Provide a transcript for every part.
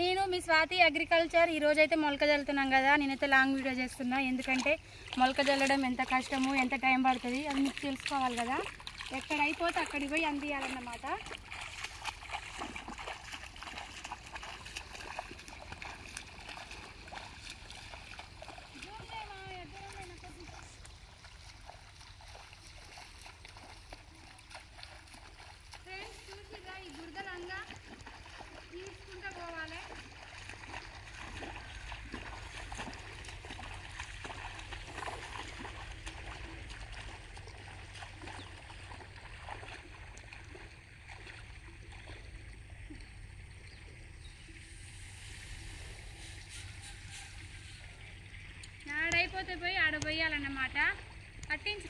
నేను మీ స్వాతి అగ్రికల్చర్ ఈ రోజైతే మొలక జల్లుతున్నాం కదా. నేనైతే లాంగ్ వీడియో చేస్తున్నా, ఎందుకంటే మొలక జల్లడం ఎంత కష్టము, ఎంత టైం పడుతుంది అది మీకు తెలుసుకోవాలి కదా. ఎక్కడ అయిపోతే అక్కడికి పోయి అందియాలన్నమాట. ఈ బురదలంగా తీసుకుంటూ పోవాలి. ఆడైపోతే పోయి ఆడ పోయాలన్నమాట. కట్టించి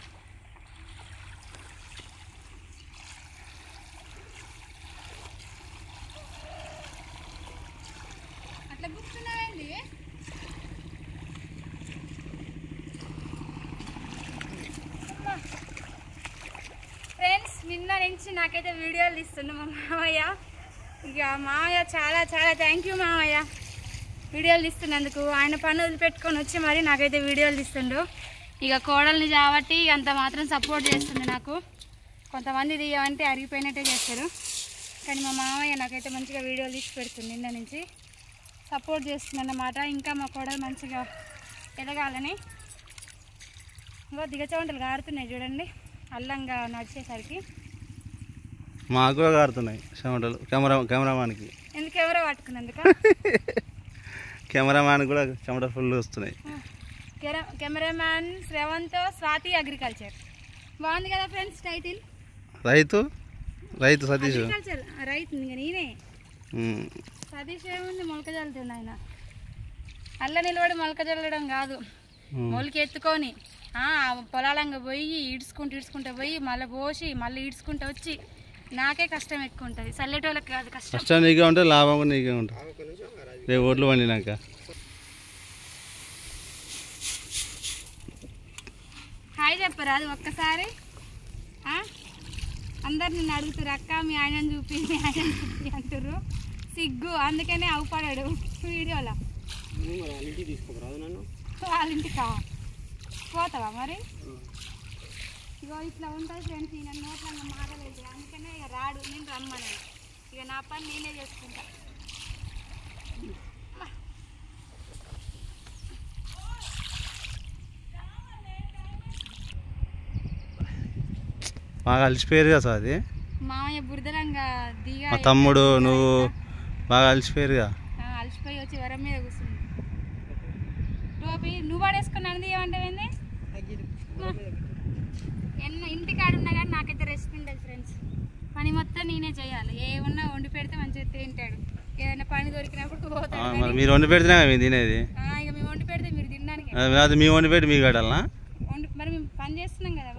అట్లా గుర్తున్నాయండి. ఫ్రెండ్స్, నిన్న నుంచి నాకైతే వీడియోలు ఇస్తుండు మా మామయ్య. ఇక మామయ్య చాలా చాలా థ్యాంక్ యూ మామయ్య, వీడియోలు తీస్తున్నందుకు. ఆయన పని వదిలిపెట్టుకొని వచ్చి మరి నాకైతే వీడియోలు తీస్తుండు. ఇక కోడల్ని కాబట్టి అంత మాత్రం సపోర్ట్ చేస్తుంది నాకు. కొంతమంది తీయమంటే అరిగిపోయినట్టే చేస్తారు, కానీ మా మామయ్య నాకైతే మంచిగా వీడియోలు తీసి పెడుతుంది. నిన్న నుంచి సపోర్ట్ చేస్తుంది అన్నమాట. ఇంకా మా కోడలు మంచిగా ఎదగాలని. ఇంకో దిగచవంటలు కారుతున్నాయి చూడండి, అల్లంగా నడిచేసరికి. మాకు కూడా కారుతున్నాయి చెమటలు. కెమెరామాన్కి ఎందుకు ఎవరో పట్టుకున్నందుక కెమెరామాన్ కూడా చెమట ఫుల్ వస్తున్నాయి. కెమెరామ్యాన్ శ్రవంత్ స్వాతి అగ్రికల్చర్ బాగుంది కదా ఫ్రెండ్స్ టైటిల్. రైతు సతీష్ అగ్రికల్చర్ రైతు. ఇంకా నేనే సతీష్ ఏముంది, మొలక చల్లుతుంది ఆయన. అల్ల నిలబడి మొలక చల్లడం కాదు, మొలక ఎత్తుకొని పొలాలంగా పోయి ఈడ్చుకుంటూ పోయి మళ్ళీ పోసి మళ్ళీ ఈడ్చుకుంటూ వచ్చి నాకే కష్టం ఎక్కువ ఉంటుంది. చల్లేటోళ్ళకి కాదు కష్టం. కష్టం నీకే ఉంటుంది, లాభం కూడా నీకే ఉంటుంది. రేపు ఓట్లు పండినాక హాయ్ చెప్పరా అది ఒక్కసారి. అందరు నిన్ను అడుగుతారు, అక్క మీ ఆయన చూపి మీ ఆయన చూపి అంటారు. సిగ్గు, అందుకనే అవుపడాడు వీడియోలో. వాళ్ళ ఇంటికా పోతావా మరి? ఇగో ఇట్లా ఉంటుంది ఫ్రెండ్స్. నేను నోట్ల మాటలేదు, అందుకనే ఇక రాడు. నేను రమ్మని ఇక నా పని నేనే చేసుకుంటా. బాగా అలసిపోయారు కదా అది. మామయ్య బురదలంగా దిగా మా తమ్ముడు నువ్వు బాగా అలసిపోయారుగా. అలసిపోయి వచ్చి వరం మీద కూర్చుంది. టోపీ నువ్వు పడేసుకున్నాను ఏమంటావేంది? ఇంటికాడున్నా కానీ నాకైతే రెస్ట్ ఉండదు ఫ్రెండ్స్. పని మొత్తం నేనే చేయాలి. ఏమన్నా వండి పెడితే మంచిగా తింటాడు, ఏదైనా పని దొరికినప్పుడు పోతాడు. మీరు వండి పెడితేనే మేము తినేది. ఇక మేము వండి పెడితే మీరు తినడానికి. అది మేము వండి పెట్టి మీకు పెట్టాలనా? మరి మేము పని చేస్తున్నాం కదా,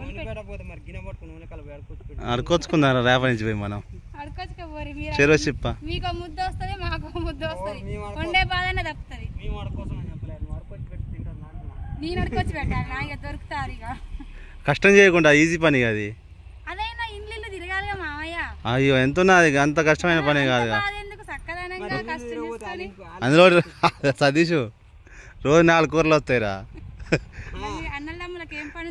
అడుకొచ్చుకుందాం రేపటి నుంచి పోయి మనం. అడుకొచ్చుకోపోరి మీరు. చెరువు చిప్ప మీకు ముద్ద వస్తుంది, మాకు ముద్ద వస్తుంది. వండే బాధనే తప్పుతుంది. నేను అడుకొచ్చి పెట్టాలి, నా ఇక దొరుకుతారు. ఇక కష్టం చేయకుండా ఈజీ పని అది. అదైనా ఇండ్లు తిరగాలిగా మామయ్య. అయ్యో ఎంత ఉన్నది, అంత కష్టమైన పని కాదు. ఎందుకు చక్కదనంగా కష్టం చేసుకొని. అందులో సతీష్ రోజు 4 కూరలు వస్తాయిరా. అన్నదమ్ములకు ఏం పని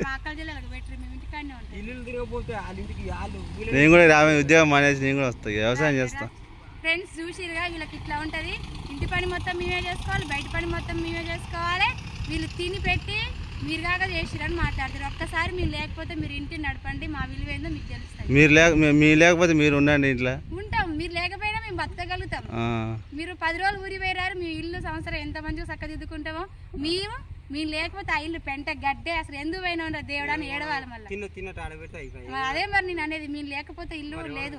మా అక్కల జిల్లాలకు పెట్టి మేము ఇంటికాడనే ఉంటాం. నేను కూడా ఉద్యోగం మానేసి నేను కూడా వస్తాయి, వ్యవసాయం చేస్తా. ఫ్రెండ్స్ చూసిరుగా, వీళ్ళకి ఇట్లా ఉంటుంది. ఇంటి పని మొత్తం మేమే చేసుకోవాలి, బయట పని మొత్తం మేమే చేసుకోవాలి. వీళ్ళు తిని పెట్టి మీరు కాక చేసిరని మాట్లాడతారు. ఒక్కసారి మీరు లేకపోతే మీరు ఇంటిని నడపండి, మా విలువ ఏందో మీకు తెలుస్తుంది. మీరు లేకపోతే మీరు ఉండండి ఇంట్లో. ఉంటాం, మీరు లేకపోయినా మేము బతకగలుగుతాం. మీరు 10 రోజులు ఊరి పోయారు, మీ ఇల్లు సంవత్సరం ఎంత మంచిగా చక్కదిద్దుకుంటామో. మేము లేకపోతే ఆ ఇల్లు పెంట గడ్డే, అసలు ఎందుకు పోయినా ఉండదు దేవుడా అని ఏడవాలి మళ్ళీ. అదే మరి నేను అనేది, మీరు లేకపోతే ఇల్లు లేదు.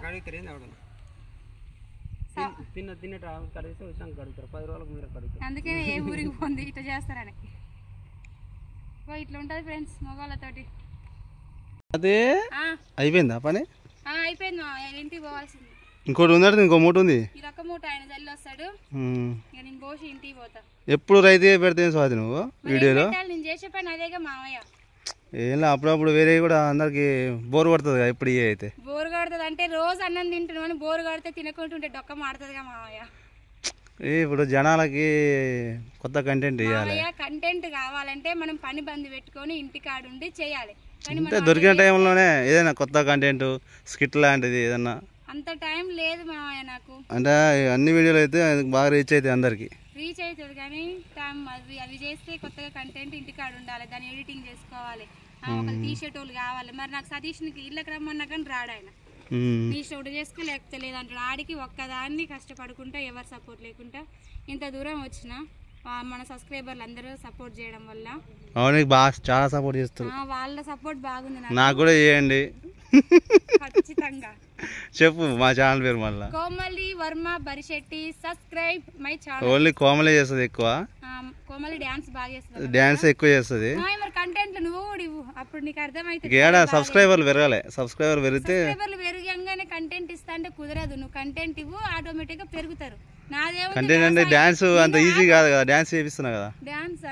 అందుకనే ఏ ఊరికి పోంది ఇట్లా చేస్తారని. ఇట్లా ఉంటుంది ఫ్రెండ్స్ మగవాళ్ళతోటి. అదే అయిపోయిందా పని? అయిపోయింది, ఇంటికి పోవాల్సింది. ఇంకోటి ఉందంటే ఇంకో మూట ఉంది. ఈ రొక్క మూట ఆయన జల్లి వస్తాడు, ఇక నేను పోసి ఇంటికి పోతా. ఎప్పుడు రైతు పెడితే స్వాతి నువ్వు వీడియోలో? నేను చేసే పని అదేగా మామయ్య. ఏం అప్పుడప్పుడు వేరే కూడా అందరికి బోర్ కొడుతుంది కదా. ఇప్పుడు అయితే బోర్ కొడుతుంది అంటే రోజు అన్నం తింటున్నామని బోర్ కొడితే తినకుంటుంటే డొక్క మాడుతుందిగా మామయ్య. ఇప్పుడు జనాలకి కొత్త కంటెంట్ ఇవ్వాలి. కంటెంట్ కావాలంటే మనం పని బంద్ పెట్టుకొని ఇంటికాడుండి చేయాలి. అంటే దొరికిన టైంలోనే ఏదైనా కొత్త కంటెంట్ స్కిట్ లాంటిది ఏదన్నా. అంత టైం లేదు మామయ్య నాకు. అంటే అన్ని వీడియోలు అయితే బాగా రీచ్ అవుతాయి, అందరికి రీచ్ అవుతుంది. కానీ టైం అవి చేస్తే కొత్తగా కంటెంట్ ఇంటికాడ ఉండాలి, దాన్ని ఎడిటింగ్ చేసుకోవాలి, ఒకళ్ళు తీసేటోళ్ళు కావాలి. మరి నాకు సతీష్కి ఇళ్ళకి రమ్మన్నా కానీ రాడు ఆయన. నీ షూట్ చేసుకో లేకపోతే లేదంటాడు. ఆడికి ఒక్కదాన్ని కష్టపడుకుంటా ఎవరు సపోర్ట్ లేకుండా ఇంత దూరం వచ్చిన మన సబ్స్క్రైబర్లు అందరూ సపోర్ట్ చేయడం వల్ల. అవును, బాగా చాలా సపోర్ట్ చేస్తారు. వాళ్ళ సపోర్ట్ బాగుంది, నాకు కూడా చేయండి ఖచ్చితంగా. చెప్పు మా ఛానల్ పేరు మళ్ళీ. Komali Varma Barishetti, subscribe my channel. Only కోమలే చేస్తుంది ఎక్కువ. కోమలి డాన్స్ బాగా చేస్తుంది. డాన్స్ ఎక్కువ చేస్తుంది. మరి కంటెంట్ నువ్వు కూడా ఇవ్వు, అప్పుడు నీకు అర్థమైతే. ఏడా సబ్స్క్రైబర్లు పెరగాలి. సబ్స్క్రైబర్లు పెరిగితే పెరిగానే కంటెంట్ ఇస్తా అంటే కుదరదు. నువ్వు కంటెంట్ ఇవ్వు, ఆటోమేటిక్ గా పెరుగుతారు. నాదేమో కంటెంట్ అంటే డాన్స్ అంత ఈజీ కాదు కదా. డాన్స్ చేపిస్తున్నా కదా. డాన్స్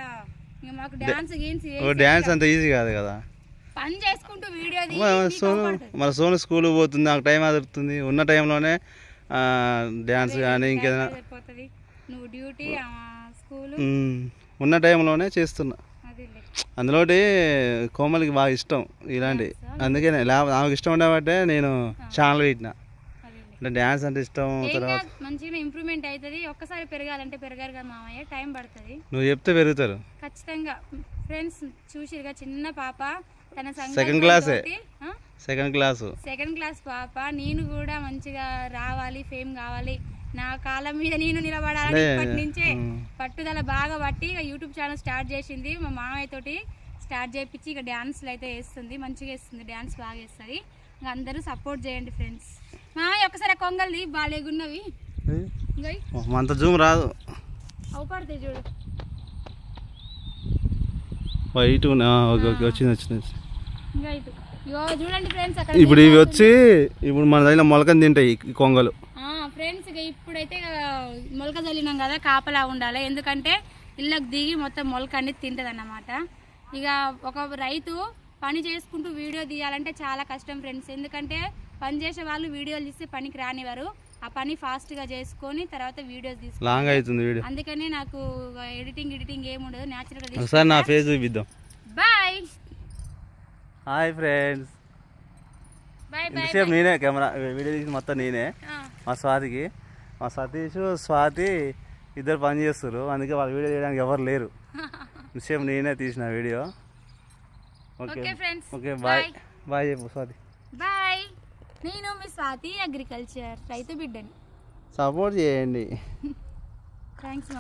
మాకు డాన్స్ గేమ్స్ డాన్స్ అంత ఈజీ కాదు కదా. పని చేసుకుంటూ వీడియో మన సోను స్కూల్ పోతుంది, నాకు టైం దొరుకుతుంది. ఉన్న టైంలోనే డ్యాన్స్ కానీ ఇంకేదైనా నువ్వు డ్యూటీ స్కూల్ ఉన్న టైంలోనే చేస్తున్నా. అందులోటి కోమలికి బాగా ఇష్టం ఇలాంటి, అందుకే ఆమెకు ఇష్టం ఉండబట్టే నేను ఛానల్ పెట్టిన. అంటే డ్యాన్స్ అంటే ఇష్టం. తర్వాత మంచిగా ఇంప్రూవ్మెంట్ అవుతుంది. ఒక్కసారి పెరగాలంటే పెరగారు కదా మామయ్య, టైం పడుతుంది. నువ్వు చెప్తే పెరుగుతారు ఖచ్చితంగా. ఫ్రెండ్స్ చూసిరుగా చిన్న పాప, తన సెకండ్ క్లాస్ పాప. నేను కూడా మంచిగా రావాలి, ఫేమ్ కావాలి, నా కాలం మీద నేను నిలబడాలని ఇప్పటి నుంచే పట్టుదల బాగా పట్టి యూట్యూబ్ ఛానల్ స్టార్ట్ చేసింది. మా మామయ్య తోటి స్టార్ట్ చేయించి ఇక డ్యాన్స్లు అయితే వేస్తుంది, మంచిగా వేస్తుంది, డ్యాన్స్ బాగా వేస్తుంది. ఇంకా అందరూ సపోర్ట్ చేయండి ఫ్రెండ్స్. మామయ్య ఒకసారి కొంగల్ది బాలేగున్నవి అంత జూమ్ రాదు, అవుపడతాయి చూడు. వైట్ వచ్చింది. ఇంకా ఇటు చూడండి ఫ్రెండ్స్. ఇప్పుడు ఇవి వచ్చి ఇప్పుడు మన దగ్గర మొలకని తింటాయి ఈ కొంగలు. ఫ్రెండ్స్ ఇక ఇప్పుడైతే మొలక చల్లినాం కదా, కాపలా ఉండాలి. ఎందుకంటే ఇళ్ళకి దిగి మొత్తం మొలక అనేది తింటది అన్నమాట. ఇక ఒక రైతు పని చేసుకుంటూ వీడియో తీయాలంటే చాలా కష్టం ఫ్రెండ్స్. ఎందుకంటే పని చేసే వాళ్ళు వీడియోలు తీస్తే పనికి రానివారు. ఆ పని ఫాస్ట్గా చేసుకొని తర్వాత వీడియోస్ తీసుకుంటారు, లాంగ్ అవుతుంది వీడియో. అందుకని నాకు ఎడిటింగ్ ఏముండదు, న్యాచురల్గా. ఒకసారి నా ఫేస్ చూపిద్దాం. బాయ్. Hi friends. బాయ్ ఇంతసేపు నేనే కెమెరా వీడియో తీసి మొత్తం నేనే. మా స్వాతికి, మా సతీష్ స్వాతి ఇద్దరు పని చేస్తారు, అందుకే వాళ్ళు వీడియో చేయడానికి ఎవరు లేరు. ఇంతసేపు నేనే తీసిన video. Okay friends, okay bye. Bye చెప్పు స్వాతి. బాయ్. నేను మీ స్వాతి, అగ్రికల్చర్ రైతు బిడ్డని. సపోర్ట్ చేయండి. థ్యాంక్స్.